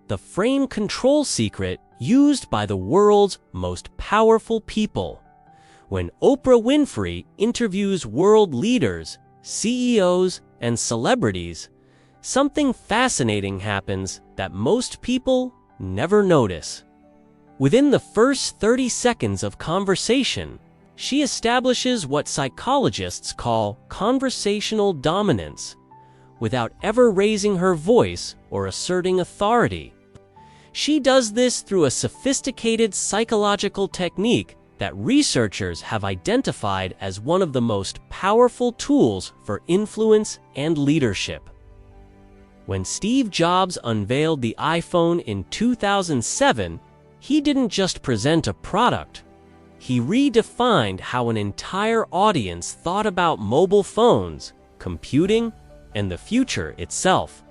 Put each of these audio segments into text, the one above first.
the frame control secret used by the world's most powerful people. When Oprah Winfrey interviews world leaders, CEOs, and celebrities, something fascinating happens that most people never notice. Within the first 30 seconds of conversation, she establishes what psychologists call conversational dominance, without ever raising her voice or asserting authority. She does this through a sophisticated psychological technique that researchers have identified as one of the most powerful tools for influence and leadership. When Steve Jobs unveiled the iPhone in 2007, he didn't just present a product. He redefined how an entire audience thought about mobile phones, computing, and the future itself.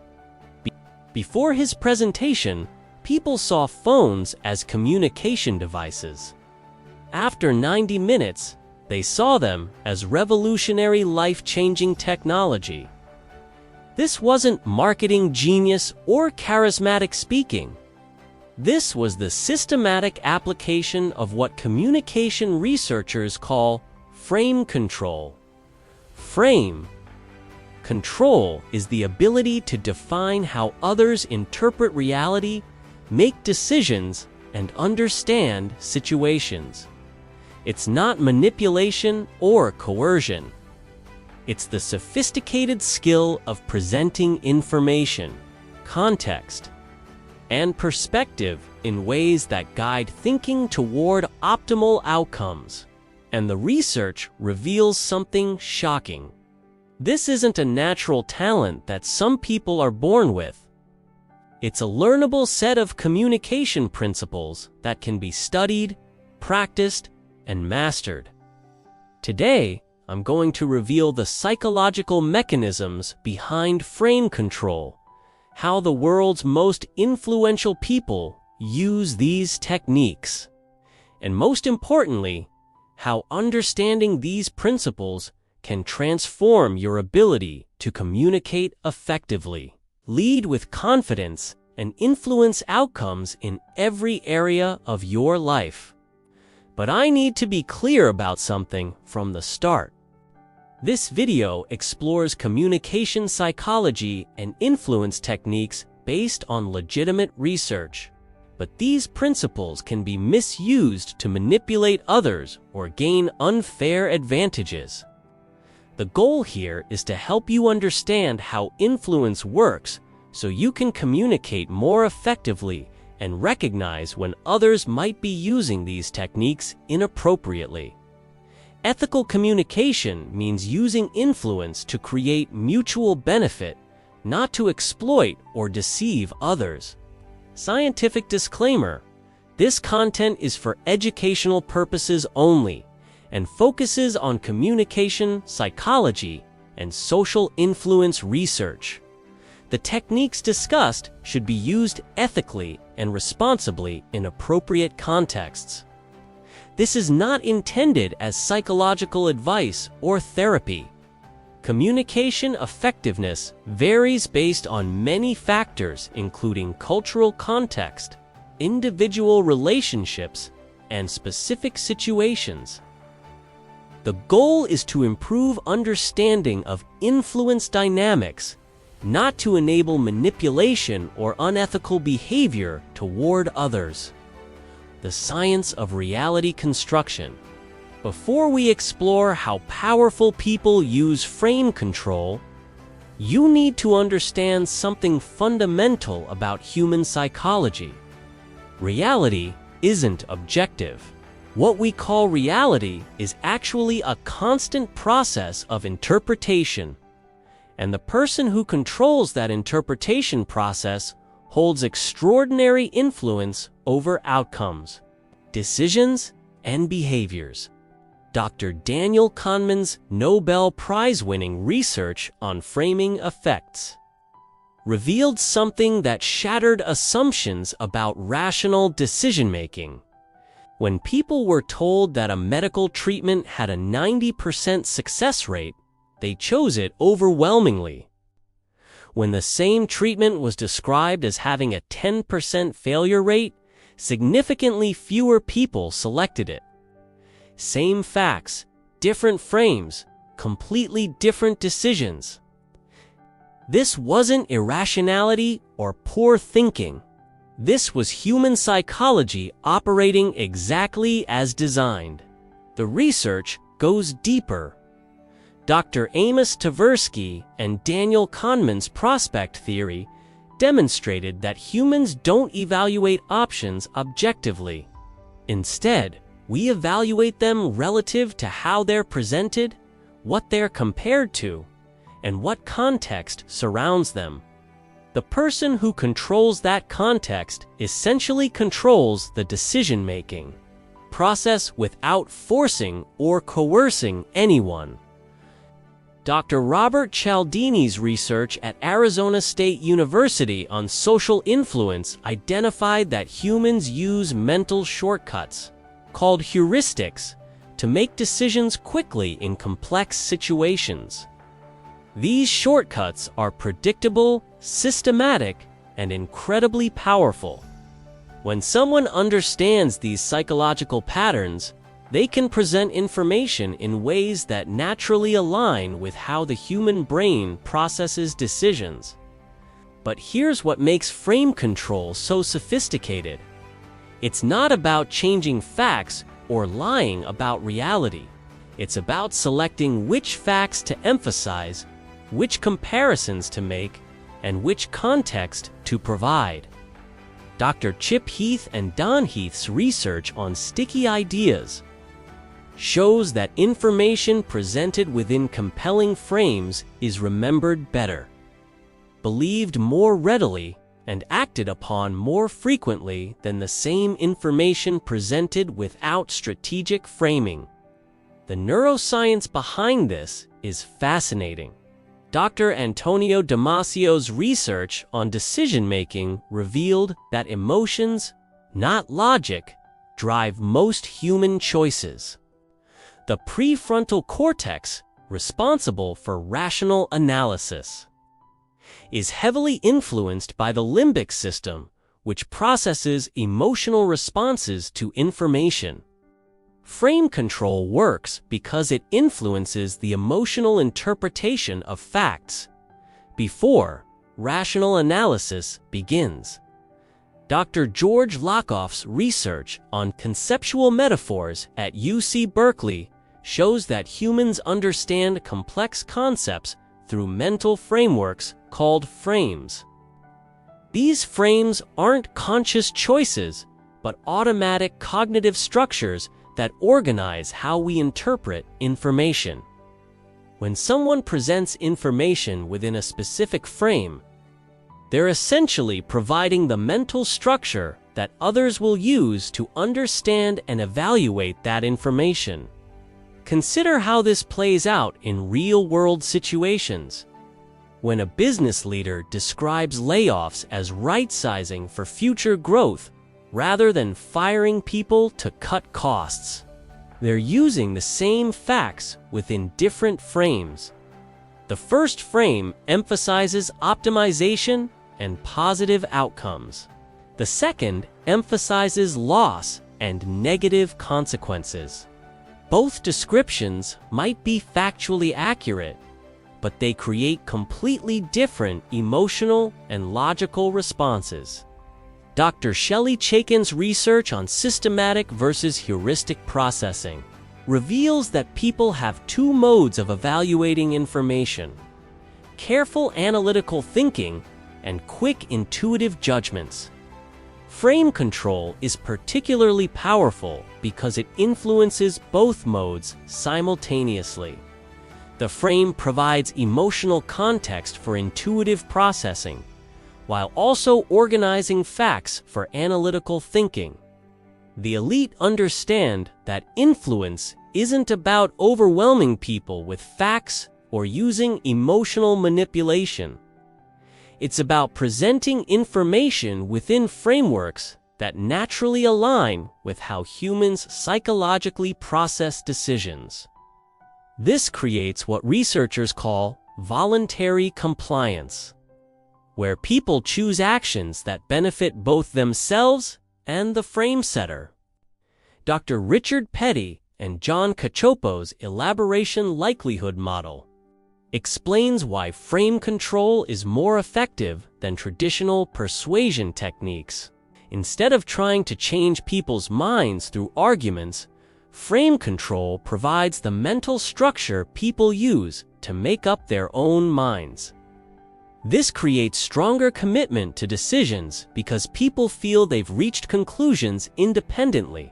Before his presentation, people saw phones as communication devices. After 90 minutes, they saw them as revolutionary, life-changing technology. This wasn't marketing genius or charismatic speaking. This was the systematic application of what communication researchers call frame control. Frame control is the ability to define how others interpret reality, make decisions, and understand situations. It's not manipulation or coercion. It's the sophisticated skill of presenting information, context, and perspective in ways that guide thinking toward optimal outcomes. And the research reveals something shocking. This isn't a natural talent that some people are born with. It's a learnable set of communication principles that can be studied, practiced, and mastered. Today, I'm going to reveal the psychological mechanisms behind frame control, how the world's most influential people use these techniques, and most importantly, how understanding these principles can transform your ability to communicate effectively, lead with confidence, and influence outcomes in every area of your life. But I need to be clear about something from the start. This video explores communication psychology and influence techniques based on legitimate research. But these principles can be misused to manipulate others or gain unfair advantages. The goal here is to help you understand how influence works so you can communicate more effectively and recognize when others might be using these techniques inappropriately. Ethical communication means using influence to create mutual benefit, not to exploit or deceive others. Scientific disclaimer: this content is for educational purposes only and focuses on communication, psychology, and social influence research. The techniques discussed should be used ethically and responsibly in appropriate contexts. This is not intended as psychological advice or therapy. Communication effectiveness varies based on many factors, including cultural context, individual relationships, and specific situations. The goal is to improve understanding of influence dynamics, not to enable manipulation or unethical behavior toward others. The science of reality construction. Before we explore how powerful people use frame control, you need to understand something fundamental about human psychology. Reality isn't objective. What we call reality is actually a constant process of interpretation, and the person who controls that interpretation process holds extraordinary influence over outcomes, decisions, and behaviors. Dr. Daniel Kahneman's Nobel Prize-winning research on framing effects revealed something that shattered assumptions about rational decision-making. When people were told that a medical treatment had a 90% success rate, they chose it overwhelmingly. When the same treatment was described as having a 10% failure rate, significantly fewer people selected it. Same facts, different frames, completely different decisions. This wasn't irrationality or poor thinking. This was human psychology operating exactly as designed. The research goes deeper. Dr. Amos Tversky and Daniel Kahneman's prospect theory demonstrated that humans don't evaluate options objectively. Instead, we evaluate them relative to how they're presented, what they're compared to, and what context surrounds them. The person who controls that context essentially controls the decision-making process without forcing or coercing anyone. Dr. Robert Cialdini's research at Arizona State University on social influence identified that humans use mental shortcuts, called heuristics, to make decisions quickly in complex situations. These shortcuts are predictable, systematic, and incredibly powerful. When someone understands these psychological patterns, they can present information in ways that naturally align with how the human brain processes decisions. But here's what makes frame control so sophisticated. It's not about changing facts or lying about reality. It's about selecting which facts to emphasize, which comparisons to make, and which context to provide. Dr. Chip Heath and Don Heath's research on sticky ideas shows that information presented within compelling frames is remembered better, believed more readily, and acted upon more frequently than the same information presented without strategic framing. The neuroscience behind this is fascinating. Dr. Antonio Damasio's research on decision-making revealed that emotions, not logic, drive most human choices. The prefrontal cortex, responsible for rational analysis, is heavily influenced by the limbic system, which processes emotional responses to information. Frame control works because it influences the emotional interpretation of facts before rational analysis begins. Dr. George Lakoff's research on conceptual metaphors at UC Berkeley shows that humans understand complex concepts through mental frameworks called frames. These frames aren't conscious choices, but automatic cognitive structures that organize how we interpret information. When someone presents information within a specific frame, they're essentially providing the mental structure that others will use to understand and evaluate that information. Consider how this plays out in real-world situations. When a business leader describes layoffs as right-sizing for future growth rather than firing people to cut costs, they're using the same facts within different frames. The first frame emphasizes optimization and positive outcomes. The second emphasizes loss and negative consequences. Both descriptions might be factually accurate, but they create completely different emotional and logical responses. Dr. Shelley Chaikin's research on systematic versus heuristic processing reveals that people have two modes of evaluating information: careful analytical thinking and quick intuitive judgments. Frame control is particularly powerful because it influences both modes simultaneously. The frame provides emotional context for intuitive processing, while also organizing facts for analytical thinking. The elite understand that influence isn't about overwhelming people with facts or using emotional manipulation. It's about presenting information within frameworks that naturally align with how humans psychologically process decisions. This creates what researchers call voluntary compliance. where people choose actions that benefit both themselves and the frame setter. Dr. Richard Petty and John Cacioppo's elaboration likelihood model explains why frame control is more effective than traditional persuasion techniques. Instead of trying to change people's minds through arguments, frame control provides the mental structure people use to make up their own minds. This creates stronger commitment to decisions because people feel they've reached conclusions independently.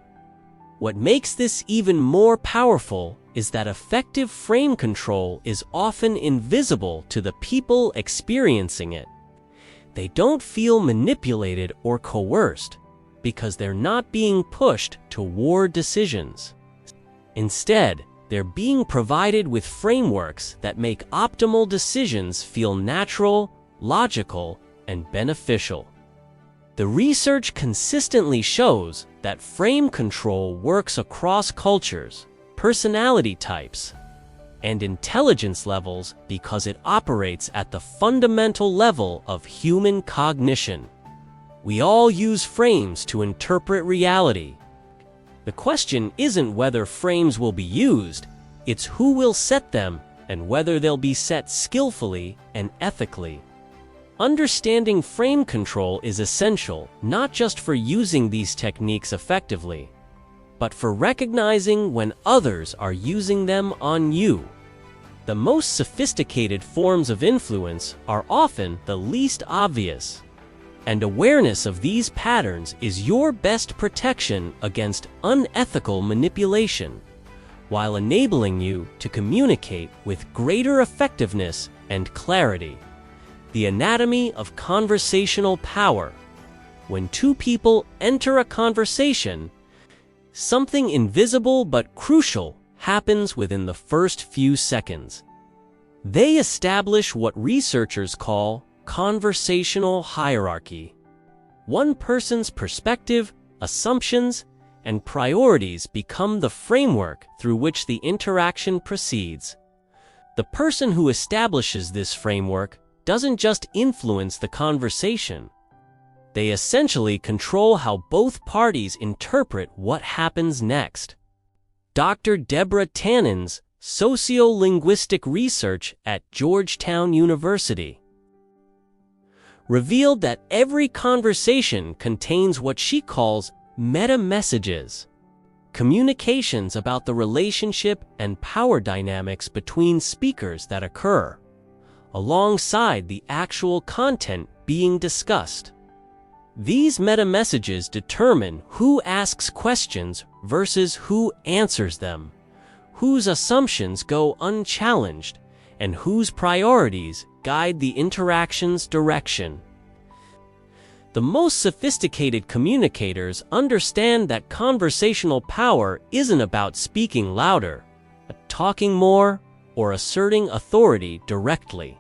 What makes this even more powerful is that effective frame control is often invisible to the people experiencing it. They don't feel manipulated or coerced because they're not being pushed toward decisions. Instead, they're being provided with frameworks that make optimal decisions feel natural, logical, and beneficial. The research consistently shows that frame control works across cultures, personality types, and intelligence levels because it operates at the fundamental level of human cognition. We all use frames to interpret reality. The question isn't whether frames will be used, it's who will set them and whether they'll be set skillfully and ethically. Understanding frame control is essential not just for using these techniques effectively, but for recognizing when others are using them on you. The most sophisticated forms of influence are often the least obvious, and awareness of these patterns is your best protection against unethical manipulation, while enabling you to communicate with greater effectiveness and clarity. The anatomy of conversational power. When two people enter a conversation, something invisible but crucial happens within the first few seconds. They establish what researchers call conversational hierarchy. One person's perspective, assumptions, and priorities become the framework through which the interaction proceeds. The person who establishes this framework doesn't just influence the conversation. They essentially control how both parties interpret what happens next. Dr. Deborah Tannen's sociolinguistic research at Georgetown University revealed that every conversation contains what she calls meta-messages, communications about the relationship and power dynamics between speakers that occur, alongside the actual content being discussed. These meta-messages determine who asks questions versus who answers them, whose assumptions go unchallenged, and whose priorities guide the interaction's direction. The most sophisticated communicators understand that conversational power isn't about speaking louder, talking more, or asserting authority directly.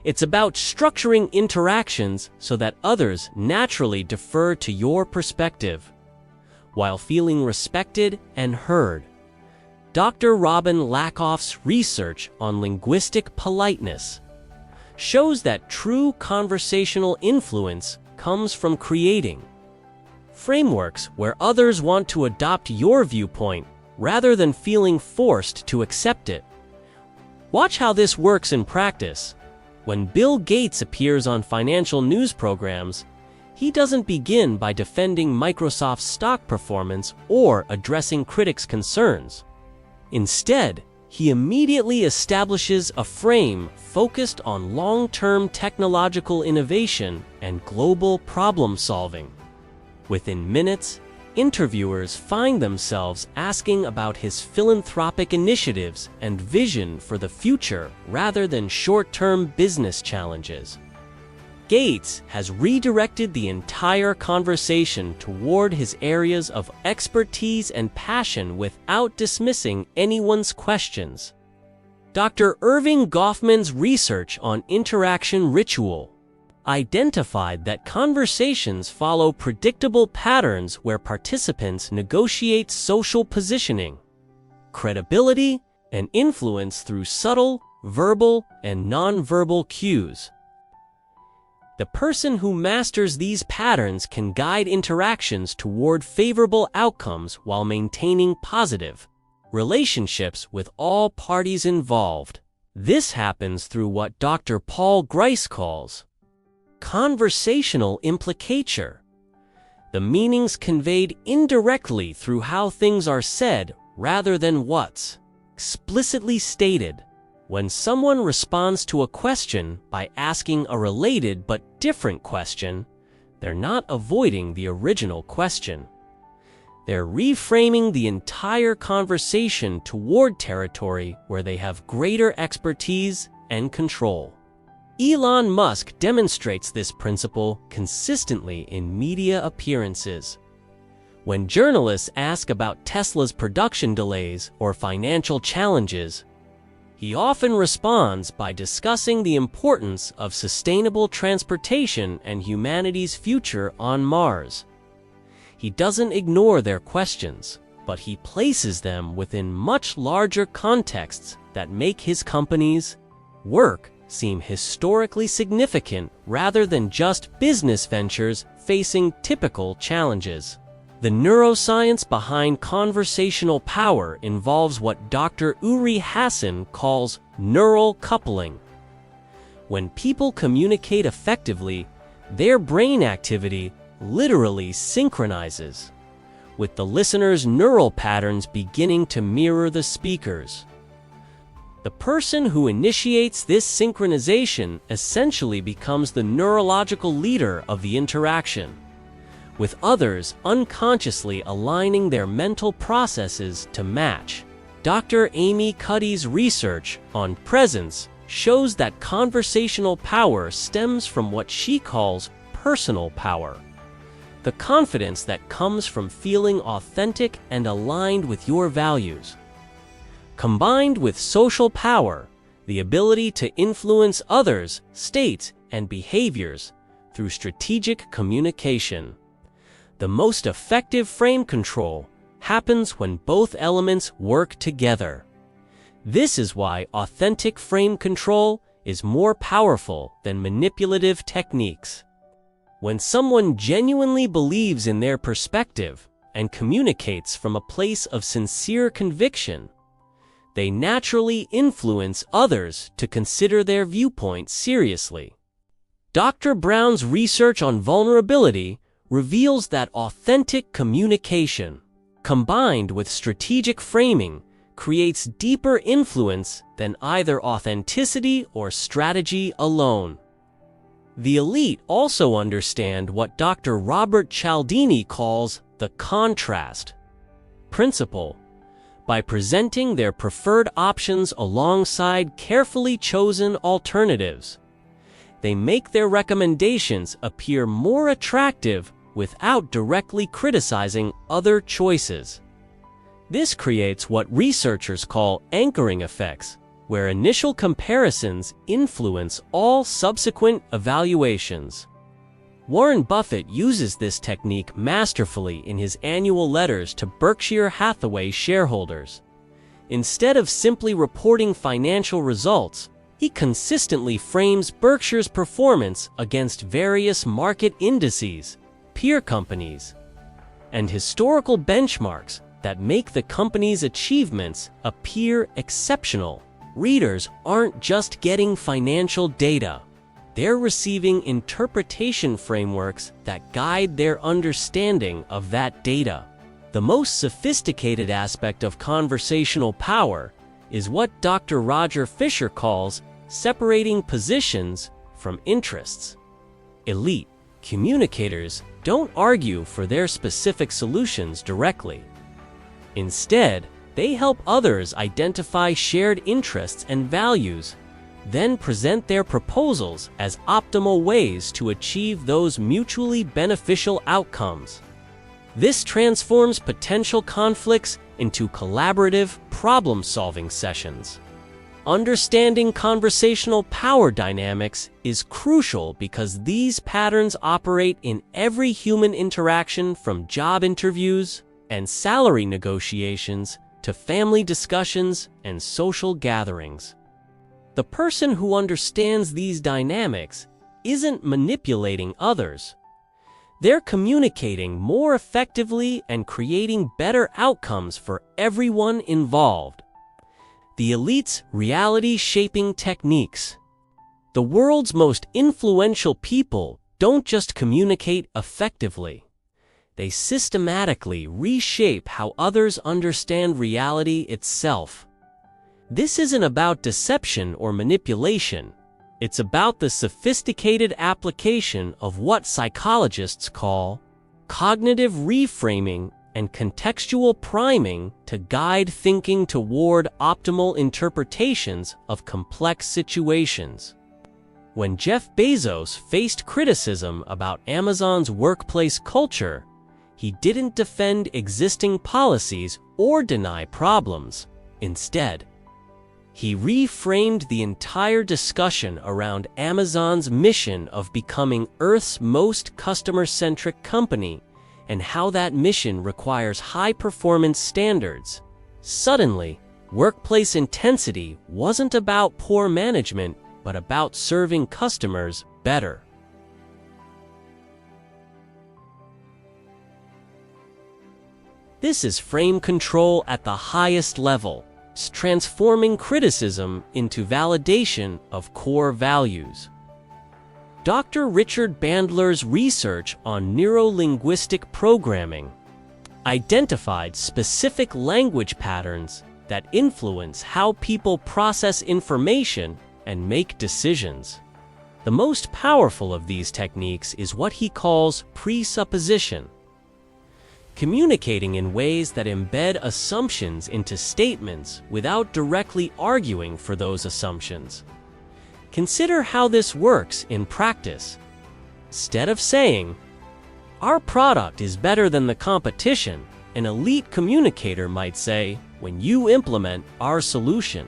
It's about structuring interactions so that others naturally defer to your perspective, while feeling respected and heard. Dr. Robin Lakoff's research on linguistic politeness shows that true conversational influence comes from creating frameworks where others want to adopt your viewpoint rather than feeling forced to accept it. Watch how this works in practice. When Bill Gates appears on financial news programs, he doesn't begin by defending Microsoft's stock performance or addressing critics' concerns. Instead, he immediately establishes a frame focused on long-term technological innovation and global problem-solving. Within minutes, interviewers find themselves asking about his philanthropic initiatives and vision for the future rather than short-term business challenges. Gates has redirected the entire conversation toward his areas of expertise and passion without dismissing anyone's questions. Dr. Irving Goffman's research on interaction ritual identified that conversations follow predictable patterns where participants negotiate social positioning, credibility, and influence through subtle, verbal, and nonverbal cues. The person who masters these patterns can guide interactions toward favorable outcomes while maintaining positive relationships with all parties involved. This happens through what Dr. Paul Grice calls conversational implicature. The meanings conveyed indirectly through how things are said rather than what's explicitly stated. When someone responds to a question by asking a related but different question, they're not avoiding the original question. They're reframing the entire conversation toward territory where they have greater expertise and control. Elon Musk demonstrates this principle consistently in media appearances. When journalists ask about Tesla's production delays or financial challenges, he often responds by discussing the importance of sustainable transportation and humanity's future on Mars. He doesn't ignore their questions, but he places them within much larger contexts that make his company's work seem historically significant rather than just business ventures facing typical challenges. The neuroscience behind conversational power involves what Dr. Uri Hassan calls neural coupling. When people communicate effectively, their brain activity literally synchronizes, with the listener's neural patterns beginning to mirror the speaker's. The person who initiates this synchronization essentially becomes the neurological leader of the interaction, with others unconsciously aligning their mental processes to match. Dr. Amy Cuddy's research on presence shows that conversational power stems from what she calls personal power, the confidence that comes from feeling authentic and aligned with your values. Combined with social power, the ability to influence others, states, and behaviors through strategic communication. The most effective frame control happens when both elements work together. This is why authentic frame control is more powerful than manipulative techniques. When someone genuinely believes in their perspective and communicates from a place of sincere conviction, they naturally influence others to consider their viewpoint seriously. Dr. Brown's research on vulnerability reveals that authentic communication, combined with strategic framing, creates deeper influence than either authenticity or strategy alone. The elite also understand what Dr. Robert Cialdini calls the contrast principle. By presenting their preferred options alongside carefully chosen alternatives, they make their recommendations appear more attractive without directly criticizing other choices. This creates what researchers call anchoring effects, where initial comparisons influence all subsequent evaluations. Warren Buffett uses this technique masterfully in his annual letters to Berkshire Hathaway shareholders. Instead of simply reporting financial results, he consistently frames Berkshire's performance against various market indices, peer companies, and historical benchmarks that make the company's achievements appear exceptional. Readers aren't just getting financial data. They're receiving interpretation frameworks that guide their understanding of that data. The most sophisticated aspect of conversational power is what Dr. Roger Fisher calls separating positions from interests. Elite communicators don't argue for their specific solutions directly. Instead, they help others identify shared interests and values, then present their proposals as optimal ways to achieve those mutually beneficial outcomes. This transforms potential conflicts into collaborative, problem-solving sessions. Understanding conversational power dynamics is crucial because these patterns operate in every human interaction, from job interviews and salary negotiations to family discussions and social gatherings. The person who understands these dynamics isn't manipulating others. They're communicating more effectively and creating better outcomes for everyone involved. The elite's reality-shaping techniques. The world's most influential people don't just communicate effectively. They systematically reshape how others understand reality itself. This isn't about deception or manipulation. It's about the sophisticated application of what psychologists call cognitive reframing and contextual priming to guide thinking toward optimal interpretations of complex situations. When Jeff Bezos faced criticism about Amazon's workplace culture, he didn't defend existing policies or deny problems. Instead, he reframed the entire discussion around Amazon's mission of becoming Earth's most customer-centric company and how that mission requires high-performance standards. Suddenly, workplace intensity wasn't about poor management, but about serving customers better. This is frame control at the highest level, transforming criticism into validation of core values. Dr. Richard Bandler's research on neuro-linguistic programming identified specific language patterns that influence how people process information and make decisions. The most powerful of these techniques is what he calls presupposition, communicating in ways that embed assumptions into statements without directly arguing for those assumptions. Consider how this works in practice. Instead of saying, "Our product is better than the competition," an elite communicator might say, "When you implement our solution,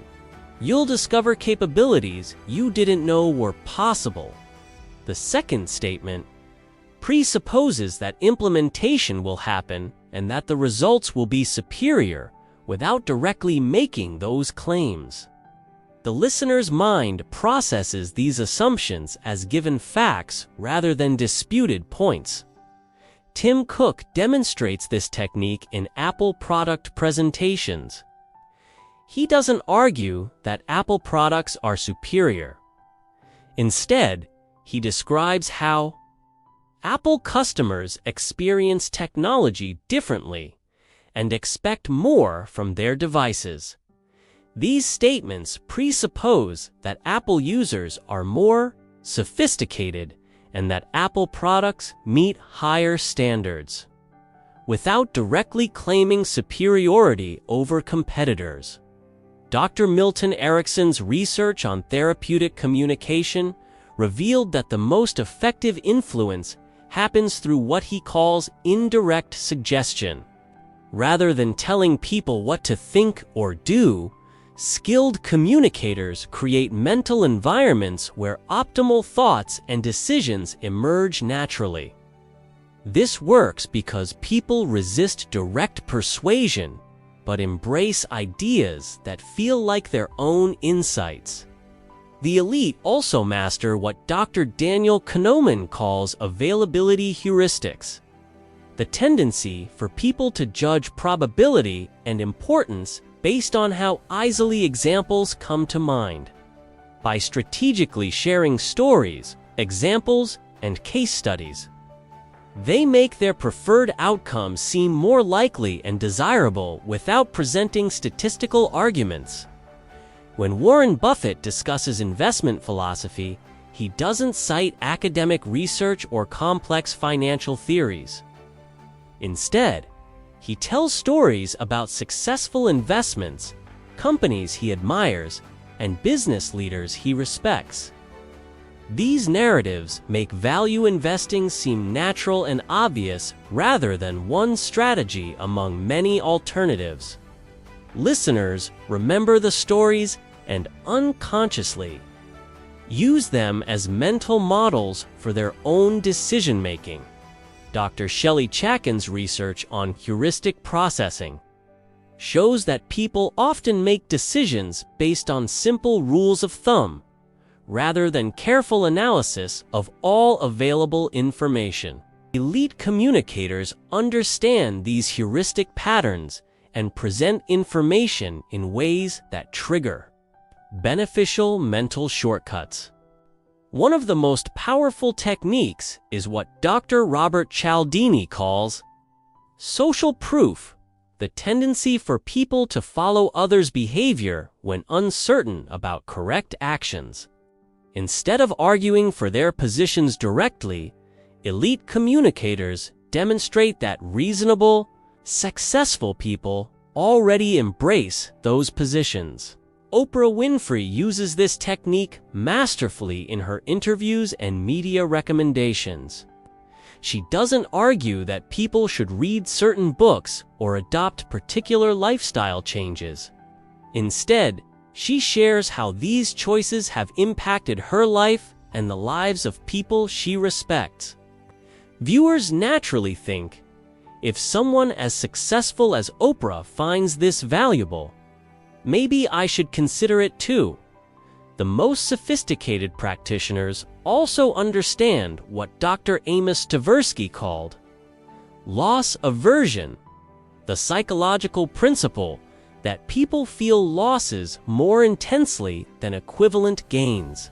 you'll discover capabilities you didn't know were possible." The second statement presupposes that implementation will happen and that the results will be superior without directly making those claims. The listener's mind processes these assumptions as given facts rather than disputed points. Tim Cook demonstrates this technique in Apple product presentations. He doesn't argue that Apple products are superior. Instead, he describes how Apple customers experience technology differently and expect more from their devices. These statements presuppose that Apple users are more sophisticated and that Apple products meet higher standards, without directly claiming superiority over competitors. Dr. Milton Erickson's research on therapeutic communication revealed that the most effective influence happens through what he calls indirect suggestion. Rather than telling people what to think or do, skilled communicators create mental environments where optimal thoughts and decisions emerge naturally. This works because people resist direct persuasion, but embrace ideas that feel like their own insights. The elite also master what Dr. Daniel Kahneman calls availability heuristics, the tendency for people to judge probability and importance based on how easily examples come to mind. By strategically sharing stories, examples, and case studies, they make their preferred outcomes seem more likely and desirable without presenting statistical arguments. When Warren Buffett discusses investment philosophy, he doesn't cite academic research or complex financial theories. Instead, he tells stories about successful investments, companies he admires, and business leaders he respects. These narratives make value investing seem natural and obvious rather than one strategy among many alternatives. Listeners remember the stories and unconsciously use them as mental models for their own decision-making. Dr. Shelley Chackin's research on heuristic processing shows that people often make decisions based on simple rules of thumb, rather than careful analysis of all available information. Elite communicators understand these heuristic patterns and present information in ways that trigger beneficial mental shortcuts. One of the most powerful techniques is what Dr. Robert Cialdini calls social proof, the tendency for people to follow others' behavior when uncertain about correct actions. Instead of arguing for their positions directly, elite communicators demonstrate that reasonable, successful people already embrace those positions. Oprah Winfrey uses this technique masterfully in her interviews and media recommendations. She doesn't argue that people should read certain books or adopt particular lifestyle changes. Instead, she shares how these choices have impacted her life and the lives of people she respects. Viewers naturally think, if someone as successful as Oprah finds this valuable, maybe I should consider it too. The most sophisticated practitioners also understand what Dr. Amos Tversky called loss aversion, the psychological principle that people feel losses more intensely than equivalent gains.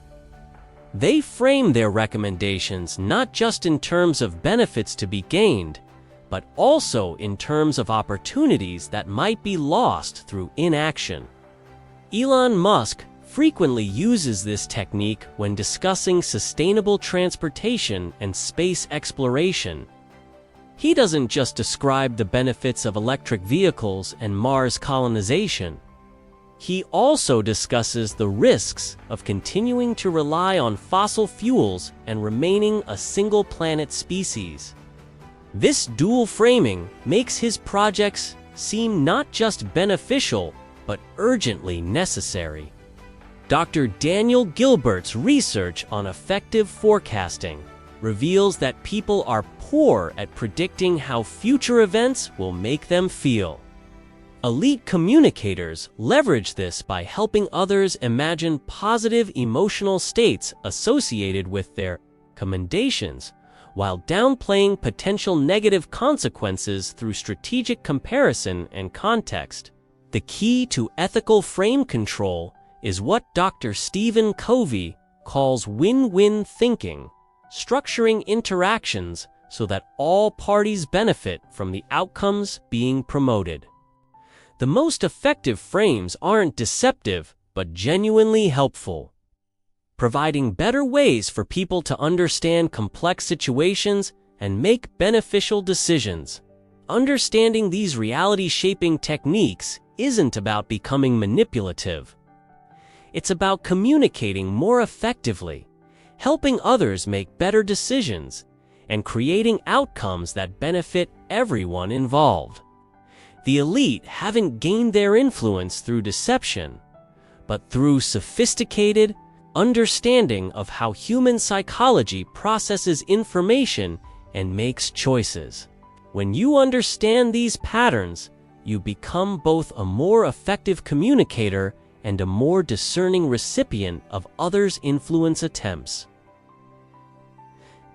They frame their recommendations not just in terms of benefits to be gained, but also in terms of opportunities that might be lost through inaction. Elon Musk frequently uses this technique when discussing sustainable transportation and space exploration. He doesn't just describe the benefits of electric vehicles and Mars colonization. He also discusses the risks of continuing to rely on fossil fuels and remaining a single-planet species. This dual framing makes his projects seem not just beneficial, but urgently necessary. Dr. Daniel Gilbert's research on effective forecasting reveals that people are poor at predicting how future events will make them feel. Elite communicators leverage this by helping others imagine positive emotional states associated with their recommendations, while downplaying potential negative consequences through strategic comparison and context. The key to ethical frame control is what Dr. Stephen Covey calls win-win thinking, structuring interactions so that all parties benefit from the outcomes being promoted. The most effective frames aren't deceptive, but genuinely helpful, providing better ways for people to understand complex situations and make beneficial decisions. Understanding these reality-shaping techniques isn't about becoming manipulative. It's about communicating more effectively, helping others make better decisions, and creating outcomes that benefit everyone involved. The elite haven't gained their influence through deception, but through sophisticated understanding of how human psychology processes information and makes choices. When you understand these patterns, you become both a more effective communicator and a more discerning recipient of others' influence attempts.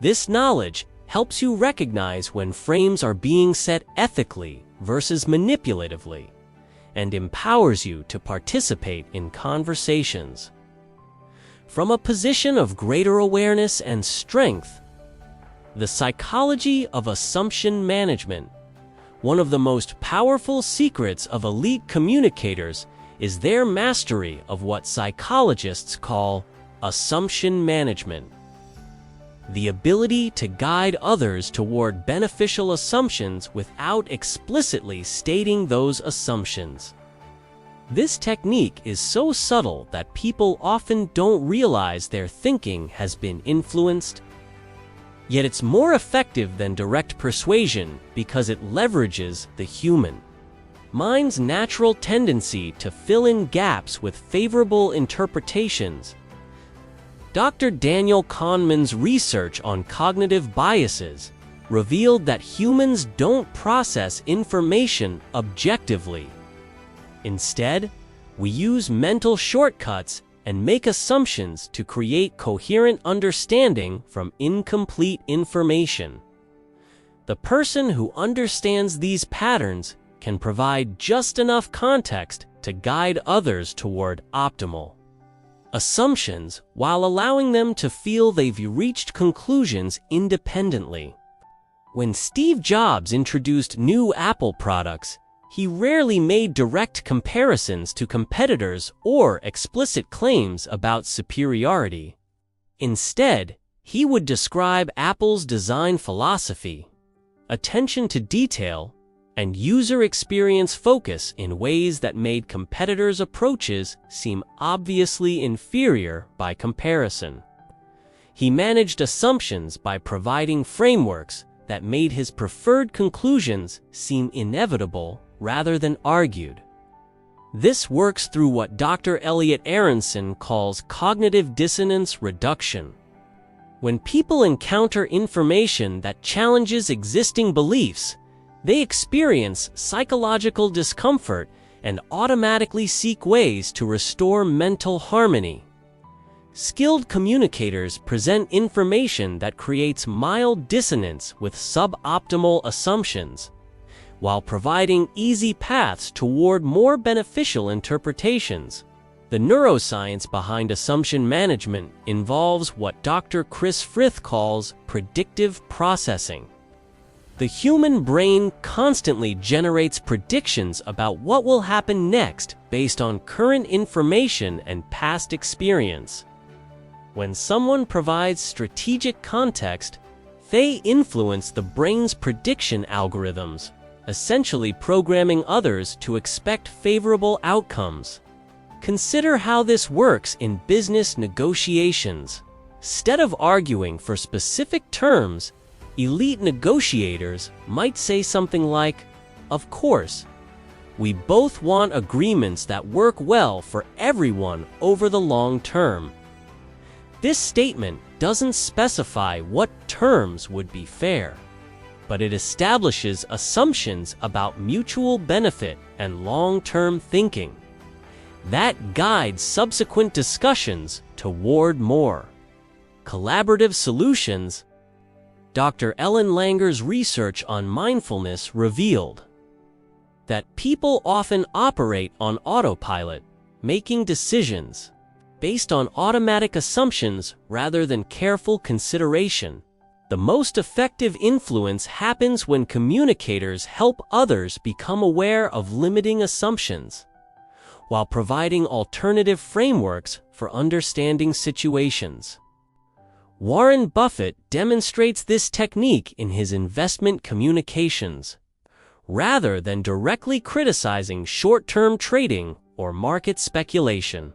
This knowledge helps you recognize when frames are being set ethically versus manipulatively, and empowers you to participate in conversations from a position of greater awareness and strength. The psychology of assumption management. One of the most powerful secrets of elite communicators is their mastery of what psychologists call assumption management. The ability to guide others toward beneficial assumptions without explicitly stating those assumptions. This technique is so subtle that people often don't realize their thinking has been influenced. Yet it's more effective than direct persuasion because it leverages the human mind's natural tendency to fill in gaps with favorable interpretations. Dr. Daniel Kahneman's research on cognitive biases revealed that humans don't process information objectively. Instead, we use mental shortcuts and make assumptions to create coherent understanding from incomplete information. The person who understands these patterns can provide just enough context to guide others toward optimal assumptions while allowing them to feel they've reached conclusions independently. When Steve Jobs introduced new Apple products, he rarely made direct comparisons to competitors or explicit claims about superiority. Instead, he would describe Apple's design philosophy, attention to detail, and user experience focus in ways that made competitors' approaches seem obviously inferior by comparison. He managed assumptions by providing frameworks that made his preferred conclusions seem inevitable rather than argued. This works through what Dr. Elliot Aronson calls cognitive dissonance reduction. When people encounter information that challenges existing beliefs, they experience psychological discomfort and automatically seek ways to restore mental harmony. Skilled communicators present information that creates mild dissonance with suboptimal assumptions, while providing easy paths toward more beneficial interpretations. The neuroscience behind assumption management involves what Dr. Chris Frith calls predictive processing. The human brain constantly generates predictions about what will happen next based on current information and past experience. When someone provides strategic context, they influence the brain's prediction algorithms, essentially programming others to expect favorable outcomes. Consider how this works in business negotiations. Instead of arguing for specific terms, elite negotiators might say something like, "Of course, we both want agreements that work well for everyone over the long term." This statement doesn't specify what terms would be fair, but it establishes assumptions about mutual benefit and long-term thinking. That guides subsequent discussions toward more collaborative solutions. Dr. Ellen Langer's research on mindfulness revealed that people often operate on autopilot, making decisions based on automatic assumptions rather than careful consideration. The most effective influence happens when communicators help others become aware of limiting assumptions, while providing alternative frameworks for understanding situations. Warren Buffett demonstrates this technique in his investment communications. Rather than directly criticizing short-term trading or market speculation,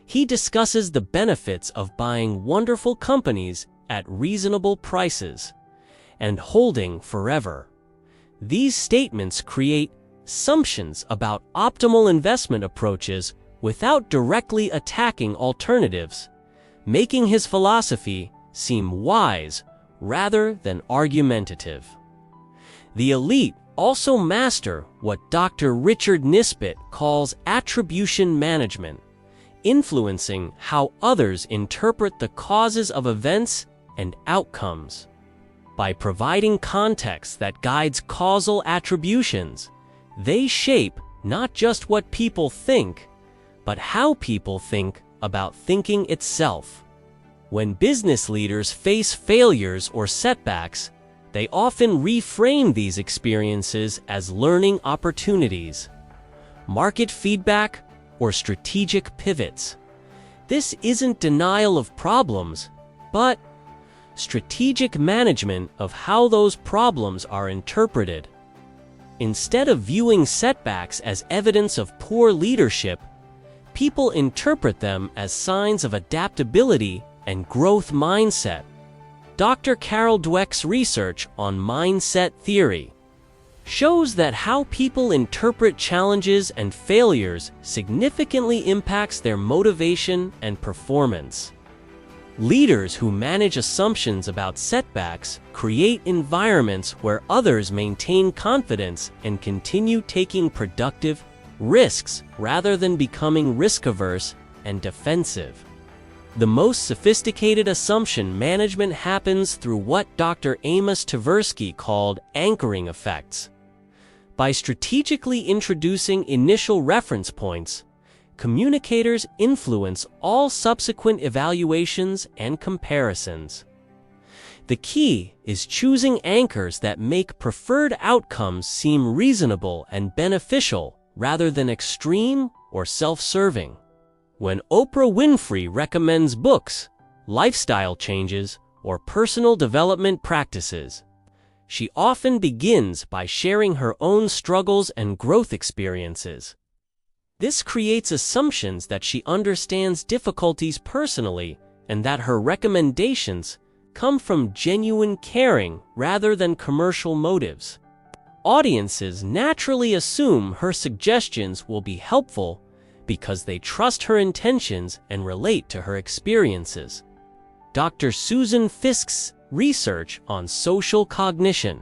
he discusses the benefits of buying wonderful companies at reasonable prices and holding forever. These statements create assumptions about optimal investment approaches without directly attacking alternatives, making his philosophy seem wise rather than argumentative. The elite also master what Dr. Richard Nisbett calls attribution management, influencing how others interpret the causes of events and outcomes. By providing context that guides causal attributions, they shape not just what people think, but how people think about thinking itself. When business leaders face failures or setbacks, they often reframe these experiences as learning opportunities, market feedback, or strategic pivots. This isn't denial of problems, but strategic management of how those problems are interpreted. Instead of viewing setbacks as evidence of poor leadership, people interpret them as signs of adaptability and growth mindset. Dr. Carol Dweck's research on mindset theory shows that how people interpret challenges and failures significantly impacts their motivation and performance. Leaders who manage assumptions about setbacks create environments where others maintain confidence and continue taking productive risks rather than becoming risk-averse and defensive. The most sophisticated assumption management happens through what Dr. Amos Tversky called anchoring effects. By strategically introducing initial reference points, communicators influence all subsequent evaluations and comparisons. The key is choosing anchors that make preferred outcomes seem reasonable and beneficial rather than extreme or self-serving. When Oprah Winfrey recommends books, lifestyle changes, or personal development practices, she often begins by sharing her own struggles and growth experiences. This creates assumptions that she understands difficulties personally and that her recommendations come from genuine caring rather than commercial motives. Audiences naturally assume her suggestions will be helpful because they trust her intentions and relate to her experiences. Dr. Susan Fisk's research on social cognition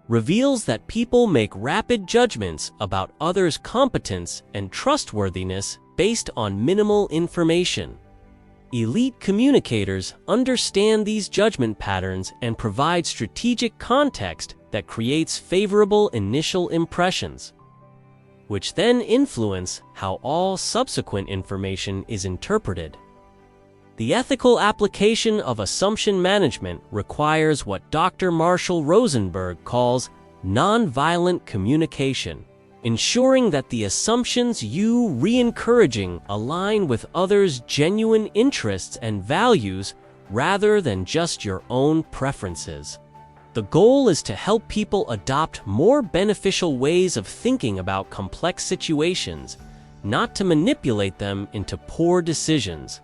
reveals that people make rapid judgments about others' competence and trustworthiness based on minimal information. Elite communicators understand these judgment patterns and provide strategic context that creates favorable initial impressions, which then influence how all subsequent information is interpreted. The ethical application of assumption management requires what Dr. Marshall Rosenberg calls nonviolent communication, ensuring that the assumptions you re-encouraging align with others' genuine interests and values rather than just your own preferences. The goal is to help people adopt more beneficial ways of thinking about complex situations, not to manipulate them into poor decisions.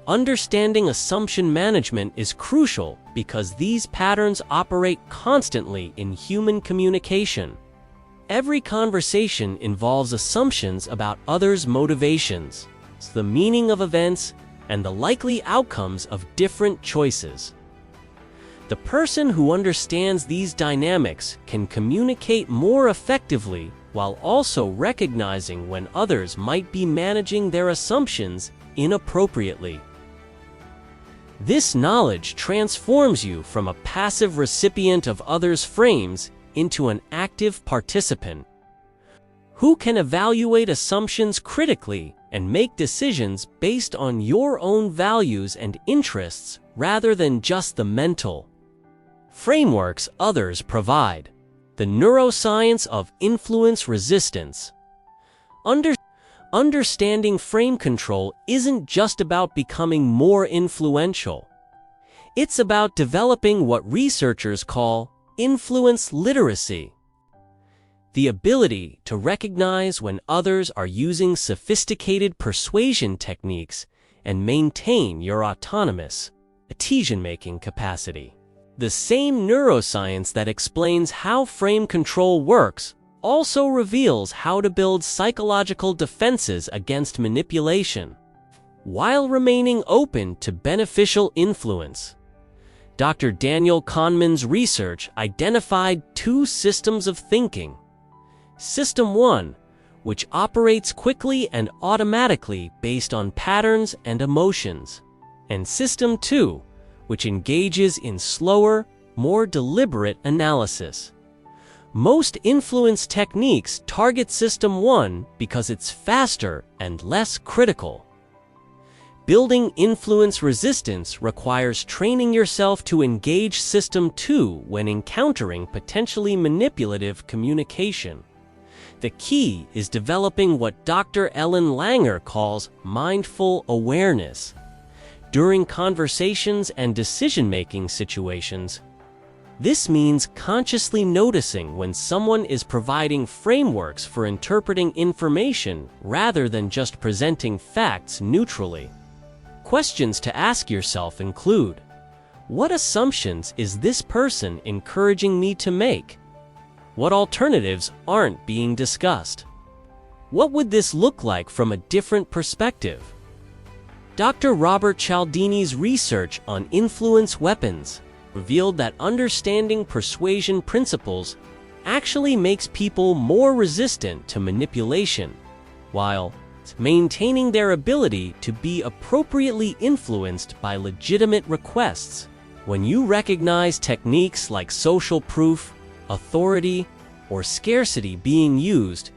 Understanding assumption management is crucial because these patterns operate constantly in human communication. Every conversation involves assumptions about others' motivations, the meaning of events, and the likely outcomes of different choices. The person who understands these dynamics can communicate more effectively while also recognizing when others might be managing their assumptions inappropriately. This knowledge transforms you from a passive recipient of others' frames into an active participant who can evaluate assumptions critically and make decisions based on your own values and interests rather than just the mental frameworks others provide. The neuroscience of influence resistance. Understanding frame control isn't just about becoming more influential. It's about developing what researchers call influence literacy, the ability to recognize when others are using sophisticated persuasion techniques and maintain your autonomous decision-making capacity. The same neuroscience that explains how frame control works also reveals how to build psychological defenses against manipulation, while remaining open to beneficial influence. Dr. Daniel Kahneman's research identified two systems of thinking. System 1, which operates quickly and automatically based on patterns and emotions, and System 2, which engages in slower, more deliberate analysis. Most influence techniques target System 1 because it's faster and less critical. Building influence resistance requires training yourself to engage System 2 when encountering potentially manipulative communication. The key is developing what Dr. Ellen Langer calls mindful awareness. During conversations and decision-making situations, this means consciously noticing when someone is providing frameworks for interpreting information rather than just presenting facts neutrally. Questions to ask yourself include: what assumptions is this person encouraging me to make? What alternatives aren't being discussed? What would this look like from a different perspective? Dr. Robert Cialdini's research on influence weapons revealed that understanding persuasion principles actually makes people more resistant to manipulation, while maintaining their ability to be appropriately influenced by legitimate requests. When you recognize techniques like social proof, authority, or scarcity being used,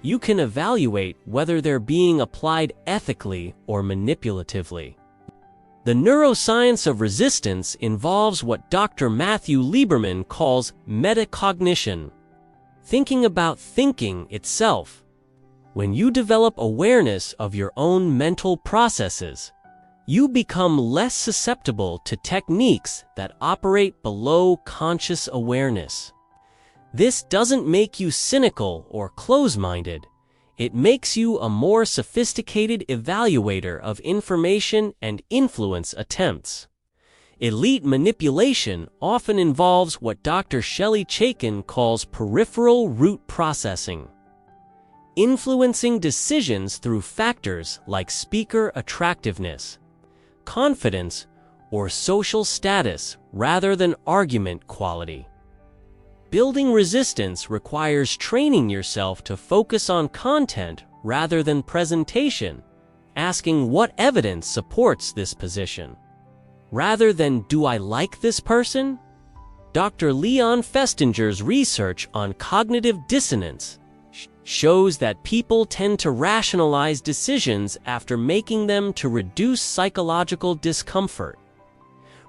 you can evaluate whether they're being applied ethically or manipulatively. The neuroscience of resistance involves what Dr. Matthew Lieberman calls metacognition, thinking about thinking itself. When you develop awareness of your own mental processes, you become less susceptible to techniques that operate below conscious awareness. This doesn't make you cynical or close-minded. It makes you a more sophisticated evaluator of information and influence attempts. Elite manipulation often involves what Dr. Shelley Chaikin calls peripheral root processing, influencing decisions through factors like speaker attractiveness, confidence, or social status rather than argument quality. Building resistance requires training yourself to focus on content rather than presentation, asking what evidence supports this position, rather than "do I like this person?" Dr. Leon Festinger's research on cognitive dissonance shows that people tend to rationalize decisions after making them to reduce psychological discomfort.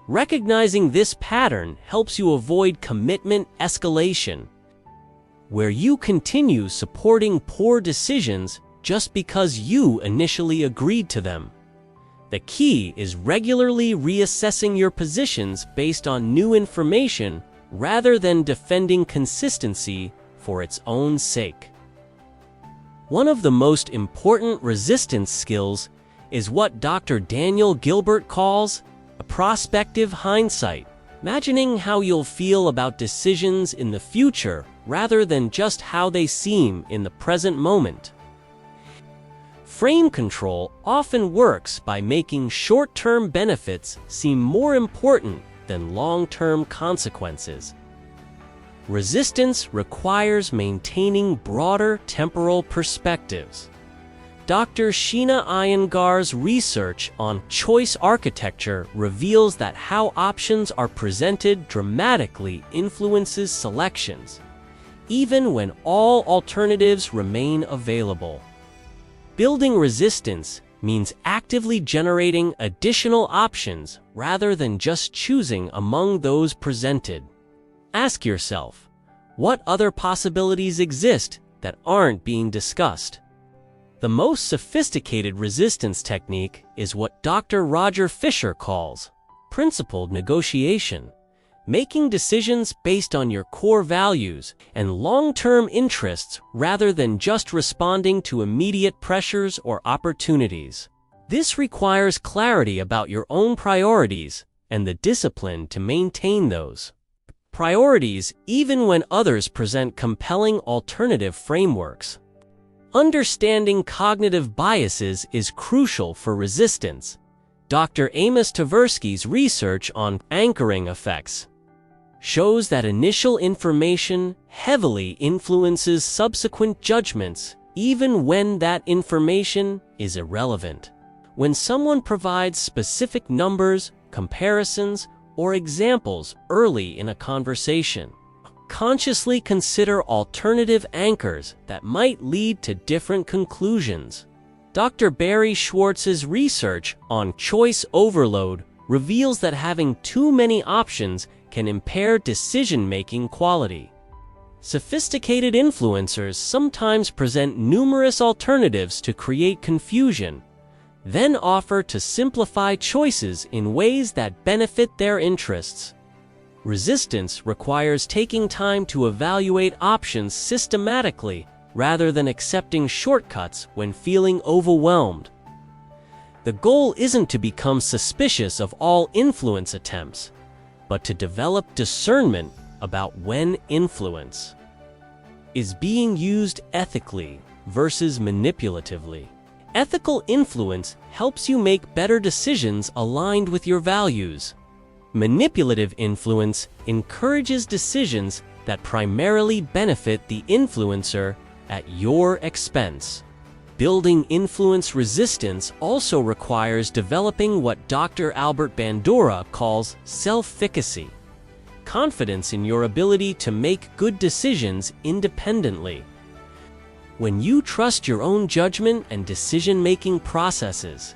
Recognizing this pattern helps you avoid commitment escalation, where you continue supporting poor decisions just because you initially agreed to them. The key is regularly reassessing your positions based on new information rather than defending consistency for its own sake. One of the most important resistance skills is what Dr. Daniel Gilbert calls a prospective hindsight, imagining how you'll feel about decisions in the future rather than just how they seem in the present moment. Frame control often works by making short-term benefits seem more important than long-term consequences. Resistance requires maintaining broader temporal perspectives. Dr. Sheena Iyengar's research on choice architecture reveals that how options are presented dramatically influences selections, even when all alternatives remain available. Building resistance means actively generating additional options rather than just choosing among those presented. Ask yourself, what other possibilities exist that aren't being discussed? The most sophisticated resistance technique is what Dr. Roger Fisher calls principled negotiation, making decisions based on your core values and long-term interests rather than just responding to immediate pressures or opportunities. This requires clarity about your own priorities and the discipline to maintain those priorities even when others present compelling alternative frameworks. Understanding cognitive biases is crucial for resistance. Dr. Amos Tversky's research on anchoring effects shows that initial information heavily influences subsequent judgments, even when that information is irrelevant. When someone provides specific numbers, comparisons, or examples early in a conversation, consciously consider alternative anchors that might lead to different conclusions. Dr. Barry Schwartz's research on choice overload reveals that having too many options can impair decision-making quality. Sophisticated influencers sometimes present numerous alternatives to create confusion, then offer to simplify choices in ways that benefit their interests. Resistance requires taking time to evaluate options systematically rather than accepting shortcuts when feeling overwhelmed. The goal isn't to become suspicious of all influence attempts, but to develop discernment about when influence is being used ethically versus manipulatively. Ethical influence helps you make better decisions aligned with your values. Manipulative influence encourages decisions that primarily benefit the influencer at your expense. Building influence resistance also requires developing what Dr. Albert Bandura calls self-efficacy, confidence in your ability to make good decisions independently. When you trust your own judgment and decision-making processes,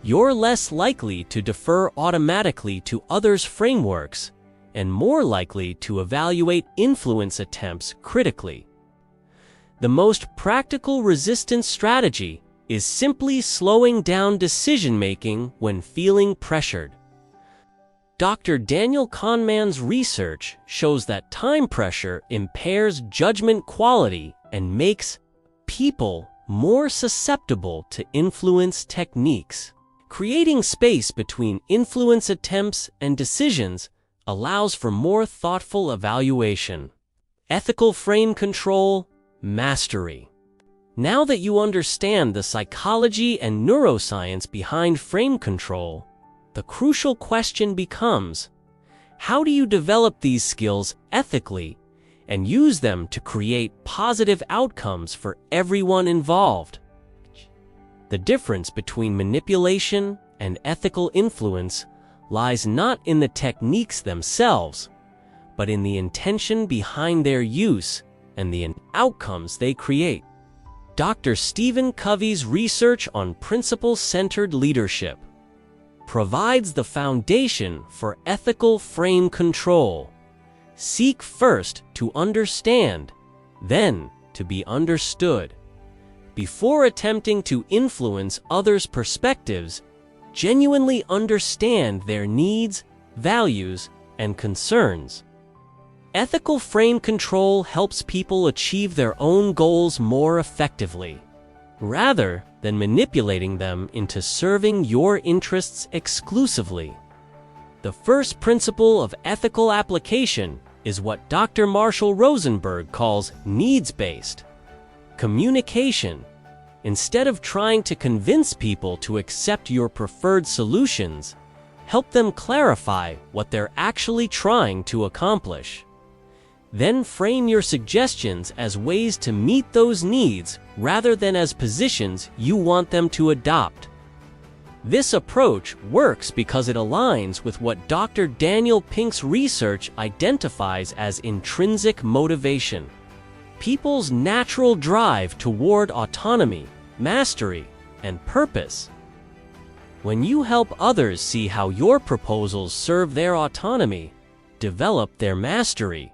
you're less likely to defer automatically to others' frameworks and more likely to evaluate influence attempts critically. The most practical resistance strategy is simply slowing down decision-making when feeling pressured. Dr. Daniel Kahneman's research shows that time pressure impairs judgment quality and makes people more susceptible to influence techniques. Creating space between influence attempts and decisions allows for more thoughtful evaluation. Ethical frame control, mastery. Now that you understand the psychology and neuroscience behind frame control, the crucial question becomes, how do you develop these skills ethically and use them to create positive outcomes for everyone involved? The difference between manipulation and ethical influence lies not in the techniques themselves, but in the intention behind their use and the outcomes they create. Dr. Stephen Covey's research on principle-centered leadership provides the foundation for ethical frame control. Seek first to understand, then to be understood. Before attempting to influence others' perspectives, genuinely understand their needs, values, and concerns. Ethical frame control helps people achieve their own goals more effectively, rather than manipulating them into serving your interests exclusively. The first principle of ethical application is what Dr. Marshall Rosenberg calls needs-based communication. Instead of trying to convince people to accept your preferred solutions, help them clarify what they're actually trying to accomplish. Then frame your suggestions as ways to meet those needs rather than as positions you want them to adopt. This approach works because it aligns with what Dr. Daniel Pink's research identifies as intrinsic motivation, people's natural drive toward autonomy, mastery, and purpose. When you help others see how your proposals serve their autonomy, develop their mastery,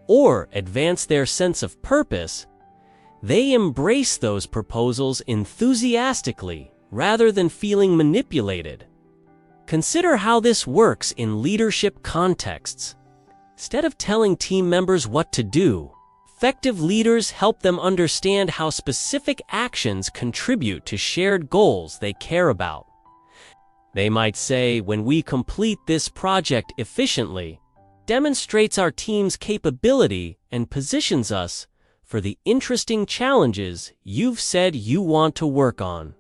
or advance their sense of purpose, they embrace those proposals enthusiastically rather than feeling manipulated. Consider how this works in leadership contexts. Instead of telling team members what to do, effective leaders help them understand how specific actions contribute to shared goals they care about. They might say, when we complete this project efficiently, demonstrates our team's capability and positions us for the interesting challenges you've said you want to work on.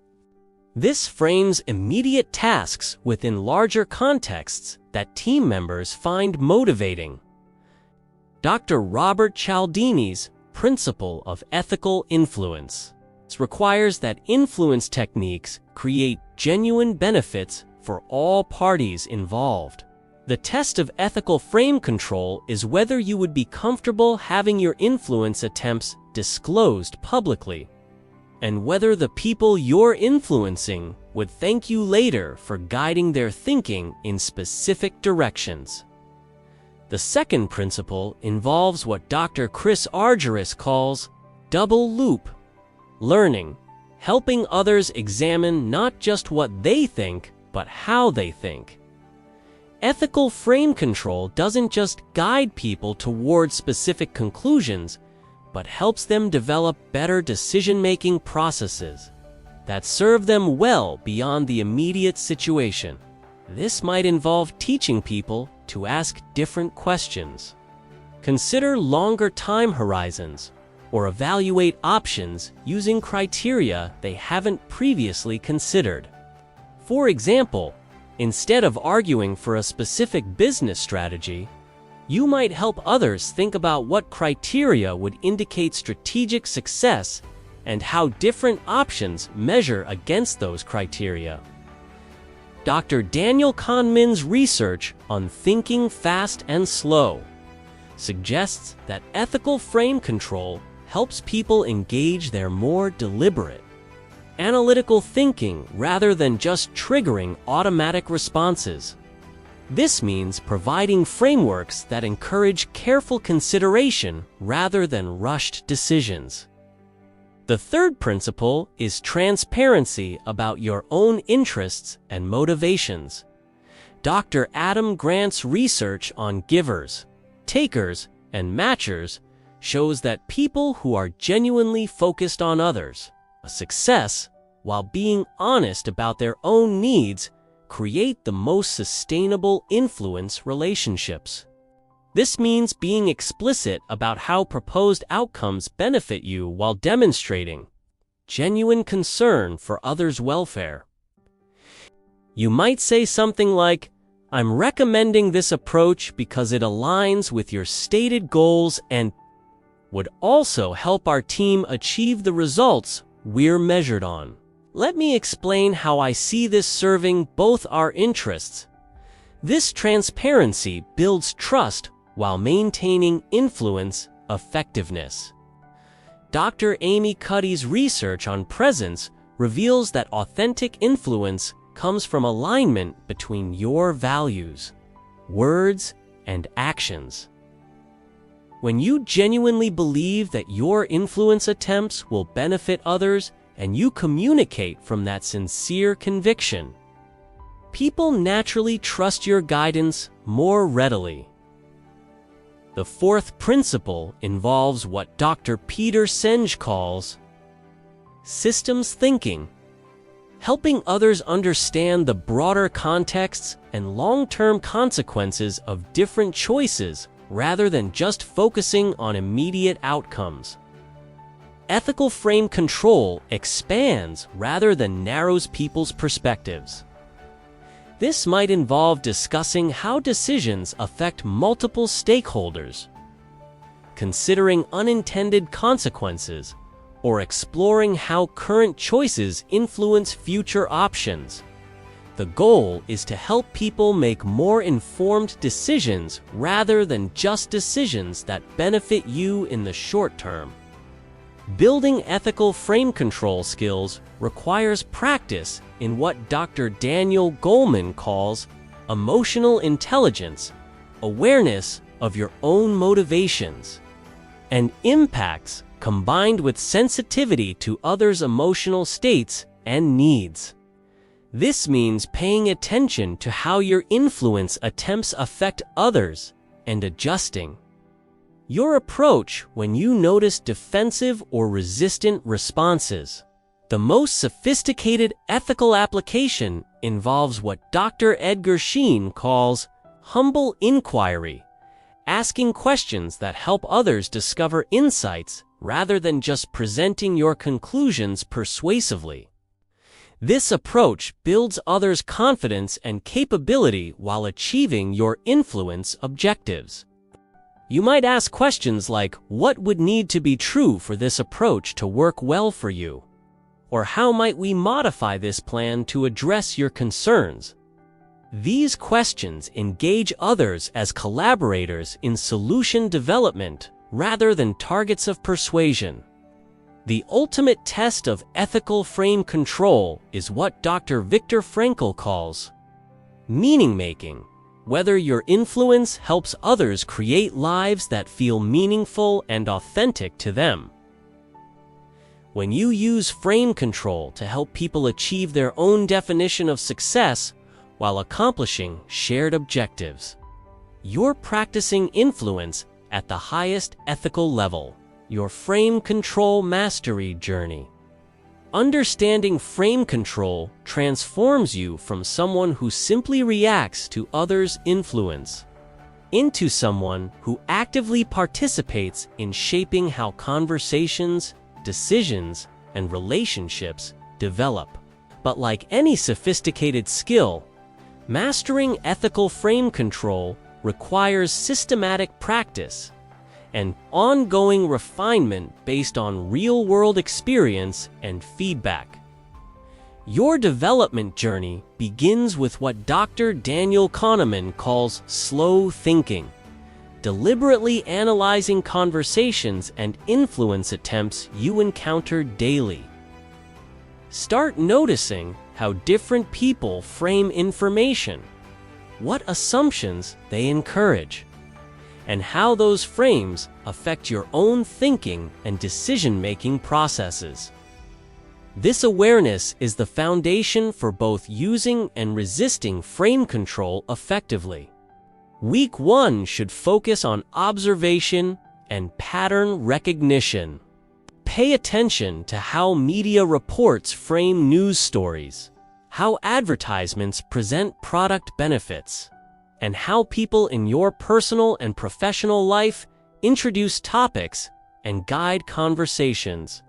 This frames immediate tasks within larger contexts that team members find motivating. Dr. Robert Cialdini's principle of ethical influence requires that influence techniques create genuine benefits for all parties involved. The test of ethical frame control is whether you would be comfortable having your influence attempts disclosed publicly, and whether the people you're influencing would thank you later for guiding their thinking in specific directions. The second principle involves what Dr. Chris Argyris calls double loop learning, helping others examine not just what they think, but how they think. Ethical frame control doesn't just guide people toward specific conclusions, but helps them develop better decision-making processes that serve them well beyond the immediate situation. This might involve teaching people to ask different questions, consider longer time horizons, or evaluate options using criteria they haven't previously considered. For example, instead of arguing for a specific business strategy, you might help others think about what criteria would indicate strategic success and how different options measure against those criteria. Dr. Daniel Kahneman's research on thinking fast and slow suggests that ethical frame control helps people engage their more deliberate, analytical thinking rather than just triggering automatic responses. This means providing frameworks that encourage careful consideration rather than rushed decisions. The third principle is transparency about your own interests and motivations. Dr. Adam Grant's research on givers, takers, and matchers shows that people who are genuinely focused on others' success while being honest about their own needs create the most sustainable influence relationships. This means being explicit about how proposed outcomes benefit you while demonstrating genuine concern for others' welfare. You might say something like, "I'm recommending this approach because it aligns with your stated goals and would also help our team achieve the results we're measured on. Let me explain how I see this serving both our interests." This transparency builds trust while maintaining influence effectiveness. Dr. Amy Cuddy's research on presence reveals that authentic influence comes from alignment between your values, words, and actions. When you genuinely believe that your influence attempts will benefit others and you communicate from that sincere conviction, people naturally trust your guidance more readily. The fourth principle involves what Dr. Peter Senge calls systems thinking, helping others understand the broader contexts and long-term consequences of different choices rather than just focusing on immediate outcomes. Ethical frame control expands rather than narrows people's perspectives. This might involve discussing how decisions affect multiple stakeholders, considering unintended consequences, or exploring how current choices influence future options. The goal is to help people make more informed decisions rather than just decisions that benefit you in the short term. Building ethical frame control skills requires practice in what Dr. Daniel Goleman calls emotional intelligence, awareness of your own motivations and impacts combined with sensitivity to others' emotional states and needs. This means paying attention to how your influence attempts affect others and adjusting your approach when you notice defensive or resistant responses. The most sophisticated ethical application involves what Dr. Edgar Schein calls humble inquiry, asking questions that help others discover insights rather than just presenting your conclusions persuasively. This approach builds others' confidence and capability while achieving your influence objectives. You might ask questions like, what would need to be true for this approach to work well for you? Or how might we modify this plan to address your concerns? These questions engage others as collaborators in solution development rather than targets of persuasion. The ultimate test of ethical frame control is what Dr. Viktor Frankl calls meaning-making, whether your influence helps others create lives that feel meaningful and authentic to them. When you use frame control to help people achieve their own definition of success while accomplishing shared objectives, you're practicing influence at the highest ethical level, your frame control mastery journey. Understanding frame control transforms you from someone who simply reacts to others' influence into someone who actively participates in shaping how conversations, decisions, and relationships develop. But like any sophisticated skill, mastering ethical frame control requires systematic practice, and ongoing refinement based on real-world experience and feedback. Your development journey begins with what Dr. Daniel Kahneman calls slow thinking, deliberately analyzing conversations and influence attempts you encounter daily. Start noticing how different people frame information, what assumptions they encourage, and how those frames affect your own thinking and decision-making processes. This awareness is the foundation for both using and resisting frame control effectively. Week 1 should focus on observation and pattern recognition. Pay attention to how media reports frame news stories, how advertisements present product benefits, and how people in your personal and professional life introduce topics and guide conversations.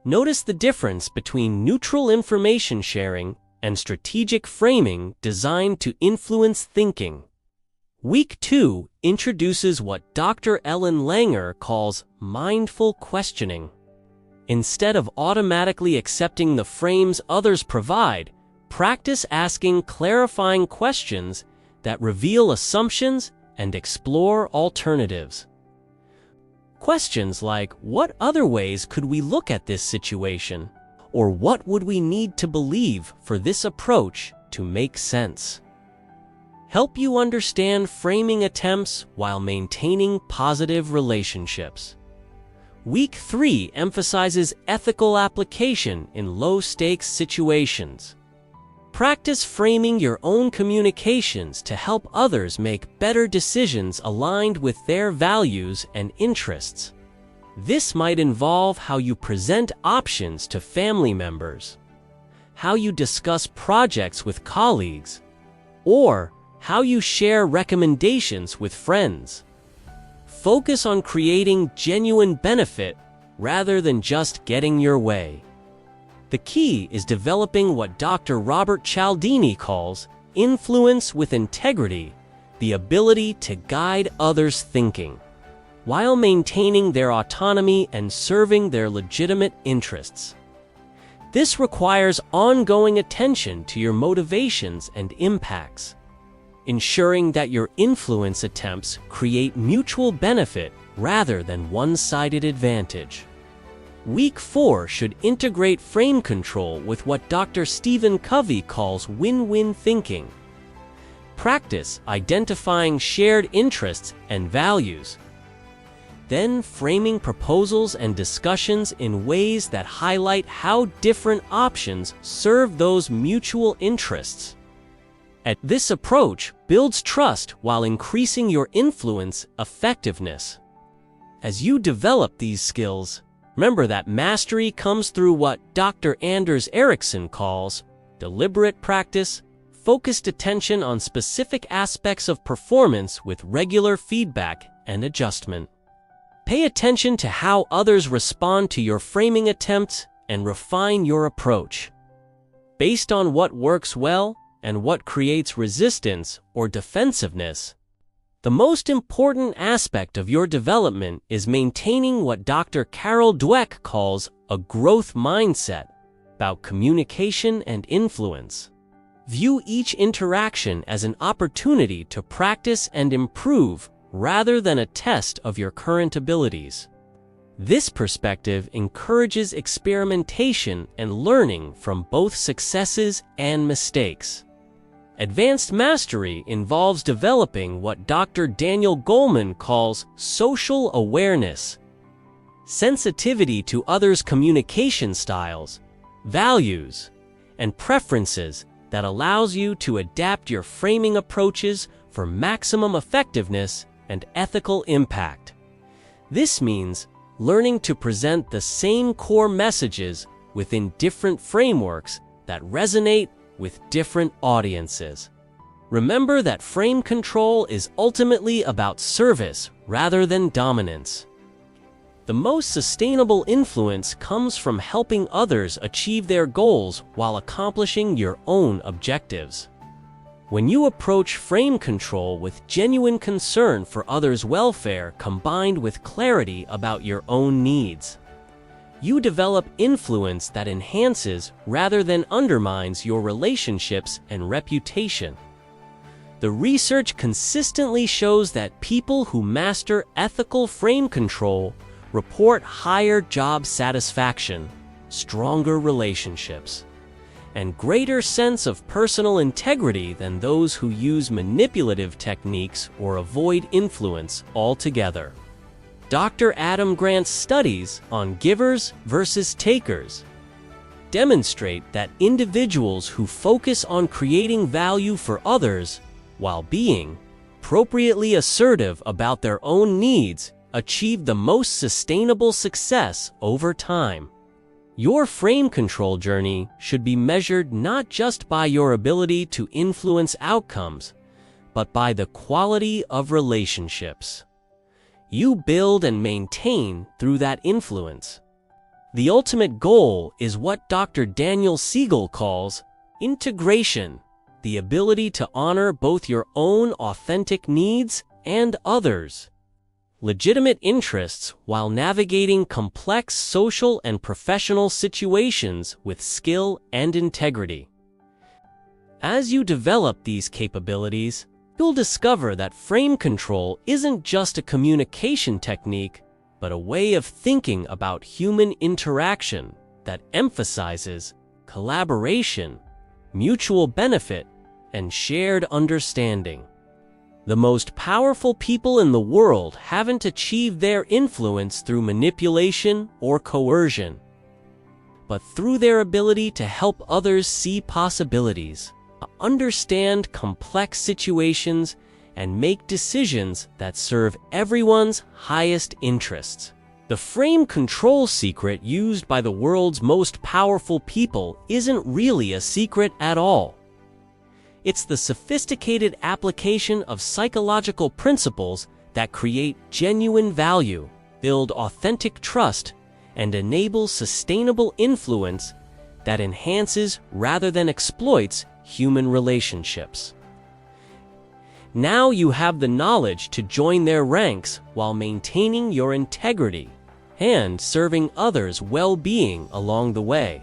Notice the difference between neutral information sharing and strategic framing designed to influence thinking. Week 2 introduces what Dr. Ellen Langer calls mindful questioning. Instead of automatically accepting the frames others provide, practice asking clarifying questions that reveal assumptions and explore alternatives. Questions like, what other ways could we look at this situation? Or what would we need to believe for this approach to make sense? Help you understand framing attempts while maintaining positive relationships. Week 3 emphasizes ethical application in low-stakes situations. Practice framing your own communications to help others make better decisions aligned with their values and interests. This might involve how you present options to family members, how you discuss projects with colleagues, or how you share recommendations with friends. Focus on creating genuine benefit rather than just getting your way. The key is developing what Dr. Robert Cialdini calls influence with integrity, the ability to guide others' thinking, while maintaining their autonomy and serving their legitimate interests. This requires ongoing attention to your motivations and impacts, ensuring that your influence attempts create mutual benefit rather than one-sided advantage. Week 4 should integrate frame control with what Dr. Stephen Covey calls win-win thinking. Practice identifying shared interests and values, then framing proposals and discussions in ways that highlight how different options serve those mutual interests. This approach builds trust while increasing your influence effectiveness. As you develop these skills, remember that mastery comes through what Dr. Anders Ericsson calls deliberate practice, focused attention on specific aspects of performance with regular feedback and adjustment. Pay attention to how others respond to your framing attempts and refine your approach. Based on what works well and what creates resistance or defensiveness, the most important aspect of your development is maintaining what Dr. Carol Dweck calls a growth mindset about communication and influence. View each interaction as an opportunity to practice and improve rather than a test of your current abilities. This perspective encourages experimentation and learning from both successes and mistakes. Advanced mastery involves developing what Dr. Daniel Goleman calls social awareness, sensitivity to others' communication styles, values, and preferences that allows you to adapt your framing approaches for maximum effectiveness and ethical impact. This means learning to present the same core messages within different frameworks that resonate with different audiences. Remember that frame control is ultimately about service rather than dominance. The most sustainable influence comes from helping others achieve their goals while accomplishing your own objectives. When you approach frame control with genuine concern for others' welfare combined with clarity about your own needs, you develop influence that enhances rather than undermines your relationships and reputation. The research consistently shows that people who master ethical frame control report higher job satisfaction, stronger relationships, and greater sense of personal integrity than those who use manipulative techniques or avoid influence altogether. Dr. Adam Grant's studies on givers versus takers demonstrate that individuals who focus on creating value for others while being appropriately assertive about their own needs achieve the most sustainable success over time. Your frame control journey should be measured not just by your ability to influence outcomes, but by the quality of relationships you build and maintain through that influence. The ultimate goal is what Dr. Daniel Siegel calls integration, the ability to honor both your own authentic needs and others' legitimate interests while navigating complex social and professional situations with skill and integrity. As you develop these capabilities, you'll discover that frame control isn't just a communication technique, but a way of thinking about human interaction that emphasizes collaboration, mutual benefit, and shared understanding. The most powerful people in the world haven't achieved their influence through manipulation or coercion, but through their ability to help others see possibilities, understand complex situations, and make decisions that serve everyone's highest interests. The frame control secret used by the world's most powerful people isn't really a secret at all. It's the sophisticated application of psychological principles that create genuine value, build authentic trust, and enable sustainable influence that enhances rather than exploits human relationships. Now you have the knowledge to join their ranks while maintaining your integrity and serving others' well-being along the way.